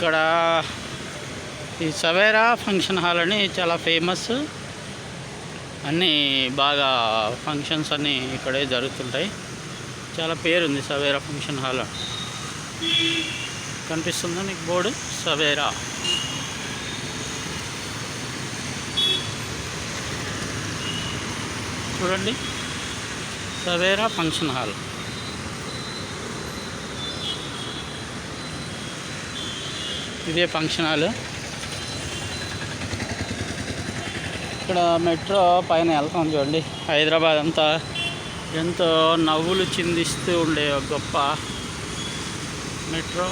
ఇక్కడ ఈ Savera function hall అని చాలా ఫేమస్. అన్నీ బాగా ఫంక్షన్స్ అన్నీ ఇక్కడే జరుగుతుంటాయి. చాలా పేరుంది సవేరా ఫంక్షన్ హాల్. కనిపిస్తుందా నీకు బోర్డు? సవేరా. చూడండి, సవేరా ఫంక్షన్ హాల్. ఇదే ఫంక్షన్ హాల్. ఇక్కడ మెట్రో పైన వెళ్తాం చూడండి. హైదరాబాద్ అంతా ఎంతో నవ్వులు చిందిస్తూ ఉండే ఒక గొప్ప మెట్రో.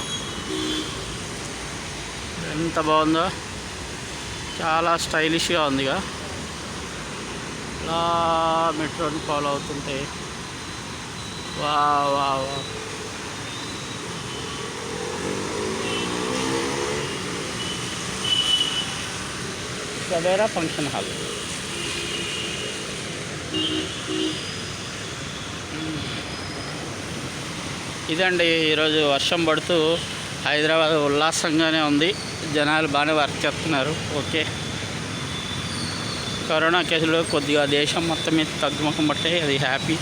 ఎంత బాగుందో, చాలా స్టైలిష్గా ఉందిగా. ఇలా మెట్రోని ఫాలో అవుతుంటే వా వా వా. Savera function hall. ఇదండి, ఈరోజు వర్షం పడుతూ హైదరాబాద్ ఉల్లాసంగానే ఉంది. జనాలు బాగానే వర్క్ చేస్తున్నారు. ఓకే, కరోనా కేసులు కొద్దిగా దేశం మొత్తం మీద తగ్గుముఖం పట్టాయి. అది హ్యాపీ.